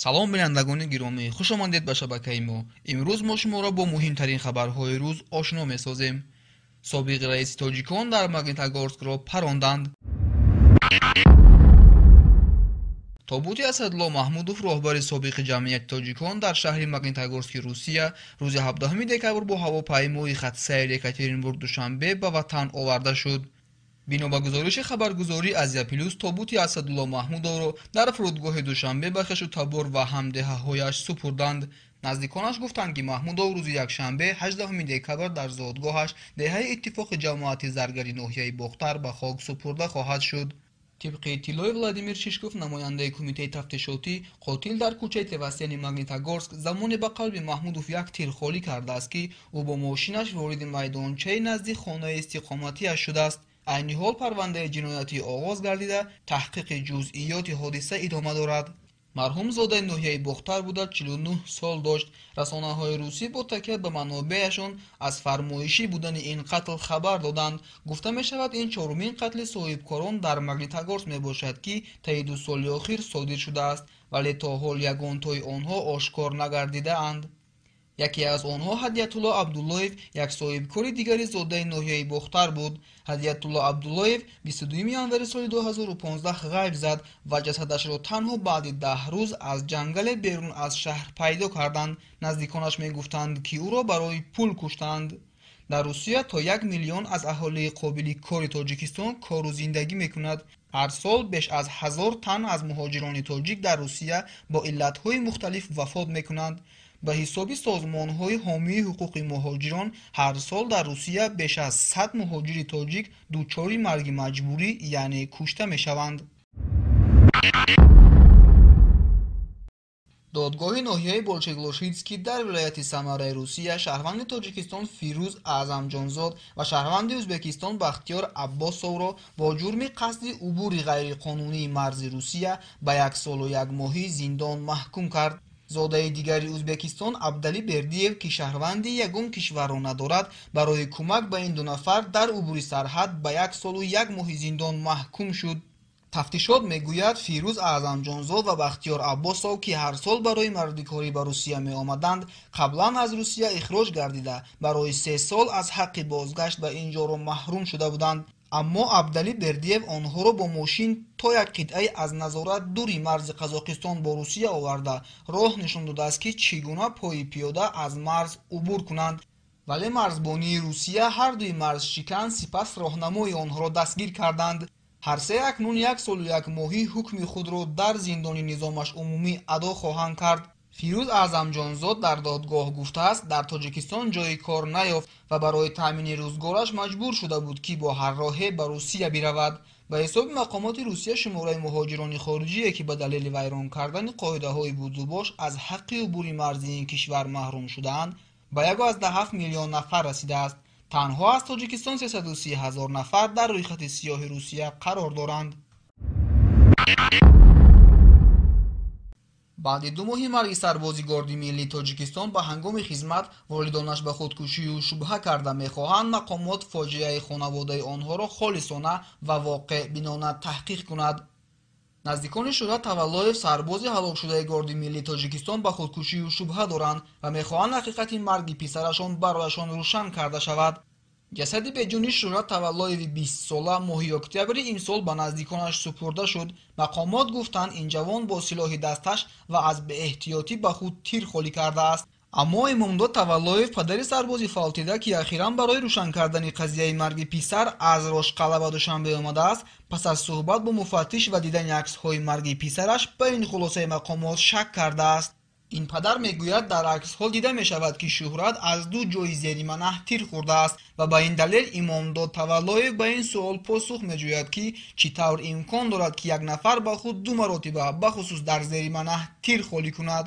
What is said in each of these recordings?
салом бинандагони гиромӣ, хуш омадед ба шабакаи мо. имрӯз мо шуморо бо муҳимтарин хабарҳои рӯз ошно месозем. собиқи раиси тоҷикон дар Магнитогорскро паронданд. тобути Асадулло Маҳмудов, роҳбари собиқи ҷамъияти тоҷикон дар шаҳри Магнитогорски, Русия, рӯзи 17 декабр бо ҳавопаймои хатсайр Екатеринбург душанбе ба ватан оварда шуд. бино ба гузориши хабаргузории Азия Плюс, тобути Асадулло Маҳмудовро дар фурудгоҳи Душанбе ба хешу табор ва ҳамдиҳаҳояш супурданд. наздиконаш гуфтанд, ки Маҳмудов рӯзи якшанбе 18 декабр дар зодгоҳаш деҳаи Иттифоқи ҷамоати заргари ноҳияи Бохтар ба хок супурда хоҳад шуд. тибқи иттилои Владимир Шишков, намояндаи кумитаи тафтишотӣ, қотил дар кӯчаи Тевасяни Магнитогорск замоне ба қалби Маҳмудов як тир холӣ кардааст, ки ӯ бо мошинаш вориди майдончаи назди хонаи истиқоматиаш шудааст. айни ҳол парвандаи ҷиноятӣ оғоз гардида, таҳқиқи ҷузъиёти ҳодиса идома дорад. марҳум зодаи ноҳияи Бохтар буда, 49 сол дошт. расонаҳои русӣ бо такя ба манобеашон аз фармоишӣ будани ин қатл хабар доданд. гуфта мешавад, ин чорумин қатли соҳибкорон дар Магнитогорск мебошад, ки таи 2 соли охир содир шудааст, вале то ҳол ягонтои онҳо ошкор нагардидаанд. яке аз онҳо Ҳадиятулло Абдуллоев, як соҳибкори дигари зодаи ноҳияи Бохтар буд. Ҳадиятулло Абдуллоев 22 январи соли 2015 ғайб зад ва ҷасадашро танҳо баъди 10 рӯз аз ҷангале берун аз шаҳр пайдо карданд. наздиконаш мегуфтанд, ки ӯро барои пул куштанд. дар Русия то 1 миллион аз аҳолии қобили кори Тоҷикистон кору зиндагӣ мекунад. ҳар сол беш аз 1000 тан аз муҳоҷирони тоҷик дар Русия бо иллатҳои мухталиф вафот мекунанд. ба ҳисоби созмонҳои ҳомии ҳуқуқи муҳоҷирон, ҳар сол дар Русия беш аз 100 муҳоҷири тоҷик дучори марги маҷбурӣ, яъне кушта мешаванд. додгоҳи ноҳияи Болшеглошидский дар вилояти Самараи Русия шаҳрванди Тоҷикистон Фирӯз Аъзамҷонзод ва шаҳрванди Ӯзбекистон Бахтиёр Аббосовро бо ҷурми қасди убури ғайриқонунии марзи Русия ба 1 солу 1 моҳи зиндон маҳкум кард. зодаи дигари Ӯзбекистон Абдалӣ Бердиев, ки шаҳрванди ягон кишварро надорад, барои кӯмак ба ин ду нафар дар убури сарҳад ба 1 солу 1 моҳи зиндон маҳкум шуд. тафтишот мегӯяд, Фирӯз Аъзамҷонзод ва Бахтиёр Аббосов, ки ҳар сол барои мардикорӣ ба Русия меомаданд, қаблан аз Русия ихроҷ гардида, барои 3 сол аз ҳаққи бозгашт ба ин ҷоро маҳрум шуда буданд. аммо Абдалӣ Бердиев онҳоро бо мошин то як қитъаи аз назорат дури марзи Қазоқистон бо Русия оварда, роҳ нишон додааст, ки чӣ гуна пои пиёда аз марз убур кунанд. вале марзбонии Русия ҳардуи марзшикан, сипас роҳнамои онҳоро дастгир карданд. ҳар се акнун 1 солу 1 моҳӣ ҳукми худро дар зиндони низомаш умумӣ адо хоҳанд кард. Фирӯз Аъзамҷонзод дар додгоҳ гуфтааст, дар Тоҷикистон ҷойи кор наёфт ва барои таъмини рӯзгораш маҷбур шуда буд, ки бо ҳар роҳе ба Русия биравад. ба ҳисоби мақомоти Русия, шумораи муҳоҷирони хориҷие, ки ба далели вайрон кардани қоидаҳои будзубош аз ҳаққи убури марзи ин кишвар маҳрум шудаанд, ба 1.7 миллион нафар расидааст. танҳо аз Тоҷикистон 330 000 нафар дар рӯйхати сиёҳи Русия қарор доранд. баъди 2 моҳи марги сарбози горди миллии Тоҷикистон ба ҳангоми хизмат, волидонаш ба худкушию шубҳа карда мехоҳанд мақомот фоҷиаи хонаводаи онҳоро холисона ва воқеъбинона таҳқиқ кунад. наздикони Шӯҳрат Таваллоев, сарбози ҳалокшудаи горди миллии Тоҷикистон, ба худкушию шубҳа доранд ва мехоҳанд ҳақиқати марги писарашон барояшон рӯшан карда шавад. ҷасади беҷуни Шӯҳрат Таваллоеви 20 сола моҳи октябри имсол ба наздиконаш супурда шуд. мақомот гуфтанд, ин ҷавон бо силоҳи дасташ ва аз беэҳтиётӣ ба худ тир холӣ кардааст. аммо Имомдод Таваллоев, падари сарбози фалтида, ки ахиран барои рӯшан кардани қазияи марги писар аз Рошқала ба Душанбе омадааст, пас аз суҳбат бо муфаттиш ва дидани аксҳои марги писараш ба ин хулосаи мақомот шак кардааст. ин падар мегӯяд, дар аксҳо дида мешавад, ки Шӯҳрат аз 2 ҷойи зериманаҳ тир хӯрдааст ва ба ин далел Имомдод Таваллоев ба ин суол посух меҷӯяд, ки чӣ тавр имкон дорад, ки як нафар ба худ 2 маротиба бахусус дар зериманаҳ тир холӣ кунад.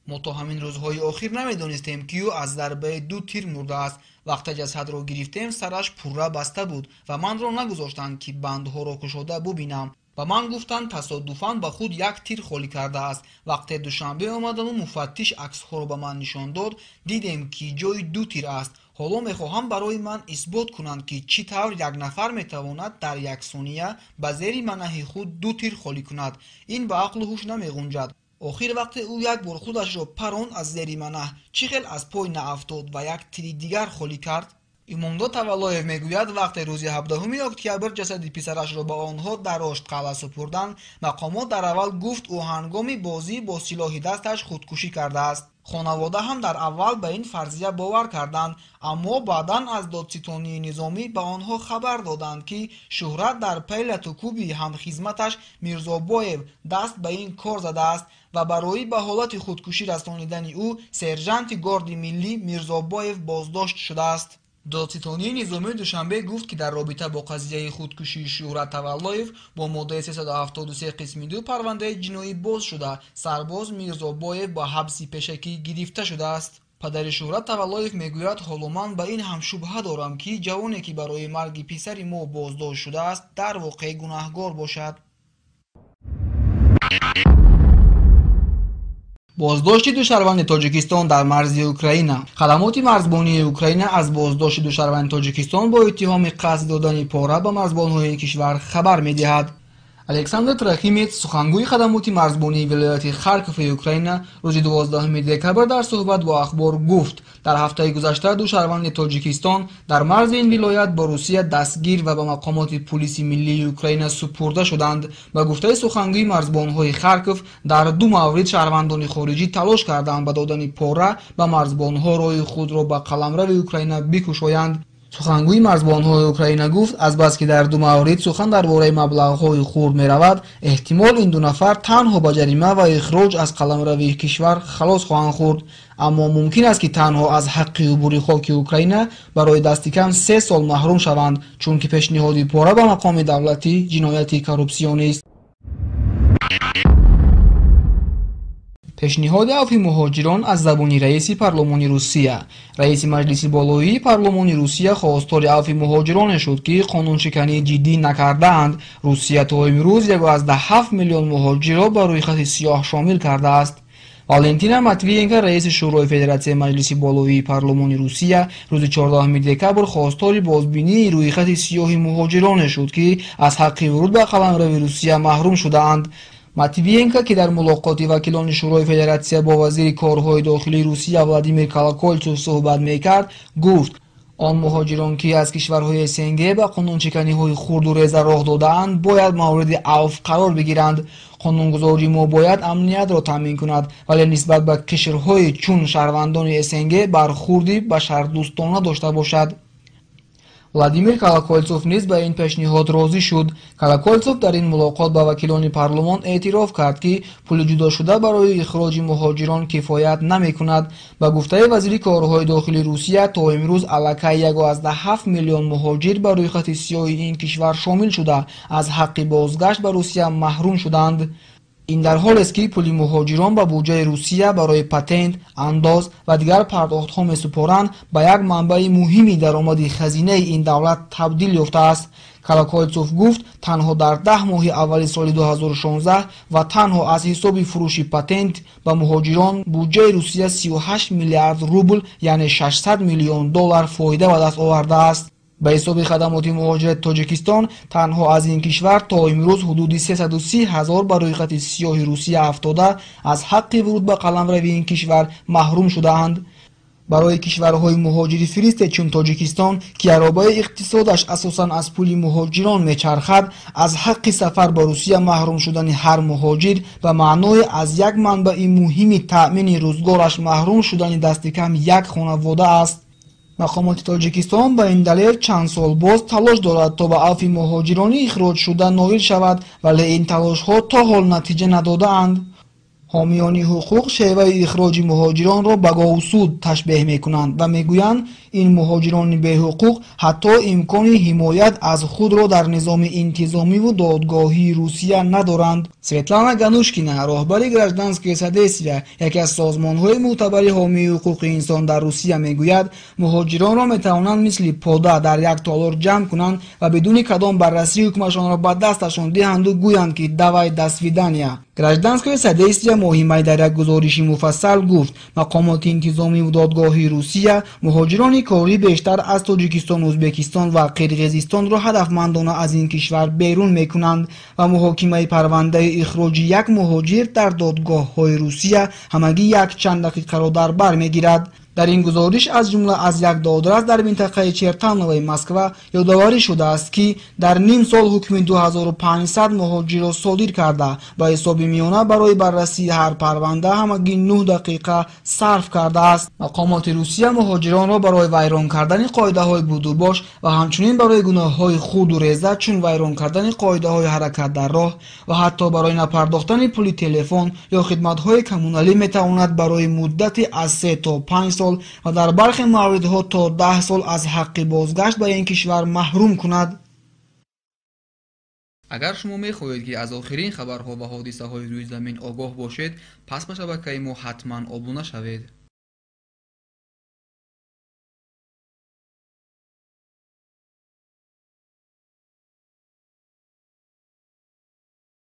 мо то ҳамин рӯзҳои охир намедонистем, ки ӯ аз зарбаи 2 тир мурдааст. вақте ҷасадро гирифтем, сараш пурра баста буд ва манро нагузоштанд, ки бандҳоро кушода бубинам. ба ман гуфтанд, тасодуфан ба худ 1 тир холӣ кардааст. вақте Душанбе омадаму муфаттиш аксҳоро ба ман нишон дод, дидем, ки ҷои 2 тир аст. ҳоло мехоҳам барои ман исбот кунанд, ки чӣ тавр як нафар метавонад дар 1 сония ба зери манаҳи худ 2 тир холӣ кунад. ин ба ақлу ҳуш намеғунҷад. охир вақте ӯ як бор худашро паронд аз зери манаҳ, чӣ хел аз пой наафтод ва як тири дигар холӣ кард? имомдод Таваллоев мегӯяд вақте рӯзи 17 октябр ҷасади писарашро ба онҳо дар Ошт-қалъа супурданд, мақомот дар аввал гуфт ӯ ҳангоми бозӣ бо силоҳи дасташ худкушӣ кардааст. хонавода ҳам дар аввал ба ин фарзия бовар карданд, аммо баъдан аз додситонии низомӣ ба онҳо хабар доданд ки Шӯҳрат дар пайлату кӯби ҳамхизматаш Мирзобоев даст ба ин кор задааст ва барои ба ҳолати худкушӣ расонидани ӯ сержанти горди миллӣ Мирзобоев боздошт шудааст. додситонии низомии душанбе гуфт ки дар робита бо қазияи худкушии Шӯҳрат Таваллоев бо моддаи 373 қисми 2 парвандаи ҷиноӣ боз шуда, сарбоз Мирзобоев ба ҳабси пешакӣ гирифта шудааст. падари Шӯҳрат Таваллоев мегӯяд ҳоло ман ба ин ҳам шубҳа дорам ки ҷавоне ки барои марги писари мо боздошт шудааст дар воқеъ гунаҳгор бошад. боздошти ду шаҳрванди Тоҷикистон дар марзи Украина. хадамоти марзбонии Украина аз боздошти ду шаҳрванди Тоҷикистон бо иттиҳоми қасд додани пора ба марзбонҳои ин кишвар хабар медиҳад. Александр Трохимец, сухангӯи хадамоти марзбонии вилояти Харкови Украина, рӯзи 12 декабр дар суҳбат бо ахбор гуфт, дар ҳафтаи гузашта ду шаҳрванди Тоҷикистон дар марзи ин вилоят бо Русия дастгир ва ба мақомоти пулиси миллии Украина супурда шуданд. ба гуфтаи сухангӯи марзбонҳои Харков, дар ду маврид шаҳрвандони хориҷӣ талош карданд ба додани пора ба марзбонҳо роҳи худро ба қаламрави Украина бикушоянд. сухангӯи марзбонҳои Украина гуфт, азбаски дар ду маврид сухан дар бораи маблағҳои хурд меравад, эҳтимол ин ду нафар танҳо ба ҷарима ва ихроҷ аз қаламрави кишвар халос хоҳанд хӯрд, аммо мумкин аст ки танҳо аз ҳаққи убури хоки Украина барои дасти кам 3 сол маҳрум шаванд, чунки пешниҳоди пора ба мақоми давлатӣ ҷинояти коррупсионист. пешниҳоди афви муҳоҷирон аз забони раиси парлумони Русия. раиси маҷлиси болоии парлумони Русия хостори афви муҳоҷироне шуд ки қонуншиканӣ ҷиддӣ накардаанд. Русия то имрӯз 1.7 миллион муҳоҷирро ба рӯйхати сиёҳ шомил кардааст. Валентина Матвиенко, раиси шӯрои Федератсияи маҷлиси болоии парлумони Русия, рӯзи 14 декабр хостори бозбинии рӯйхати сиёҳи муҳоҷироне шуд ки аз ҳаққи вуруд ба қаламрави Русия маҳрум шудаанд. Матвиенко, ки дар мулоқоти вакилони шӯрои Федератсия бо вазири корҳои дохилии Русия Владимир Колокольцов суҳбат мекард, гуфт, он муҳоҷирон ки аз кишварҳои СНГ ба қонуншиканиҳои хурду реза роҳ додаанд, бояд мавриди авф қарор бигиранд. қонунгузории мо бояд амниятро таъмин кунад, вале нисбат ба қишрҳои чун шаҳрвандони СНГ бархурди башардӯстона дошта бошад. Владимир Колокольцов низ ба ин пешниҳод розӣ шуд. Колокольцов дар ин мулоқот ба вакилони парлумон эътироф кард ки пули ҷудошуда барои ихроҷи муҳоҷирон кифоят намекунад. ба гуфтаи вазири корҳои дохилии Русия, то имрӯз аллакай 1.7 миллион муҳоҷир ба рӯйхати сиёҳи ин кишвар шомил шуда, аз ҳаққи бозгашт ба Русия маҳрум шуданд. ин дар ҳолест ки пули муҳоҷирон ба буҷаи Русия барои патент, андоз ва дигар пардохтҳо месупоранд, ба як манбаи муҳими даромади хазинаи ин давлат табдил ёфтааст. Колокольцов гуфт, танҳо дар 10 моҳи аввали соли 2016 ва танҳо аз ҳисоби фурӯши патент ба муҳоҷирон буҷаи Русия 38 миллиард рубл, яъне $600 миллион фоида ба даст овардааст. ба ҳисоби хадамоти муҳоҷирати Тоҷикистон, танҳо аз ин кишвар то имрӯз ҳудуди 330 000 ба рӯйхати сиёҳи Русия афтода, аз ҳаққи вуруд ба қаламрави ин кишвар маҳрум шудаанд. барои кишварҳои муҳоҷири фиристе чун Тоҷикистон, ки аробаи иқтисодаш асосан аз пули муҳоҷирон мечархад, аз ҳаққи сафар ба Русия маҳрум шудани ҳар муҳоҷир ба маънои аз як манбаи муҳими таъмини рӯзгораш маҳрум шудани дасти кам як хонавода аст. мақомоти Тоҷикистон ба ин далел чанд сол боз талош дорад то ба афви муҳоҷирони ихроҷ шуда ноил шавад, вале ин талошҳо то ҳол натиҷа надодаанд. ҳомиёни ҳуқуқ шеваи ихроҷи муҳоҷиронро ба гоҳусуд ташбеҳ мекунанд ва мегӯянд, ин муҳоҷирони беҳуқуқ ҳатто имкони ҳимоят аз худро дар низоми интизомиву додгоҳии Русия надоранд. Светлана Ганушкина, роҳбари Гражданское содействие, яке аз созмонҳои мӯътабари ҳомии ҳуқуқи инсон дар Русия, мегӯяд, муҳоҷиронро метавонанд мисли пода дар як толор ҷамъ кунанд ва бидуни кадом баррасӣ ҳукмашонро ба дасташон диҳанду гӯянд ки давай до свидания. гражданское содействие моҳимай дар як гузориши муфассал гуфт мақомоти интизомию додгоҳи Русия муҳоҷирони корӣ бештар аз Тоҷикистон, Ӯзбекистон ва Қирғизистонро ҳадафмандона аз ин кишвар берун мекунанд ва муҳокимаи парвандаи ихроҷи як муҳоҷир дар додгоҳҳои Русия ҳамагӣ якчанд дақиқаро дар бар мегирад. дар ин гузориш аз ҷумла аз як додрас дар минтақаи Чертановаи Москва ёдоварӣ шудааст ки дар ним сол ҳукми 2500 муҳоҷирро содир карда ба ҳисоби миёна барои баррасии ҳар парванда ҳамагӣ 9 дақиқа сарф кардааст. мақомоти Русия муҳоҷиронро барои вайрон кардани қоидаҳои будубош ва ҳамчунин барои гуноҳҳои худу реза чун вайрон кардани қоидаҳои ҳаракат дар роҳ ва ҳатто барои напардохтани пули телефон ё хидматҳои коммуналӣ метавонад барои муддати аз 3 то 5 сол ва дар бархи мавридҳо то 10 сол аз ҳаққи бозгашт ба ин кишвар маҳрум кунад. агар шумо мехоҳед ки аз охирин хабарҳо ва ҳодисаҳои рӯи замин огоҳ бошед, пас ба шабакаи мо ҳатман обуна шавед.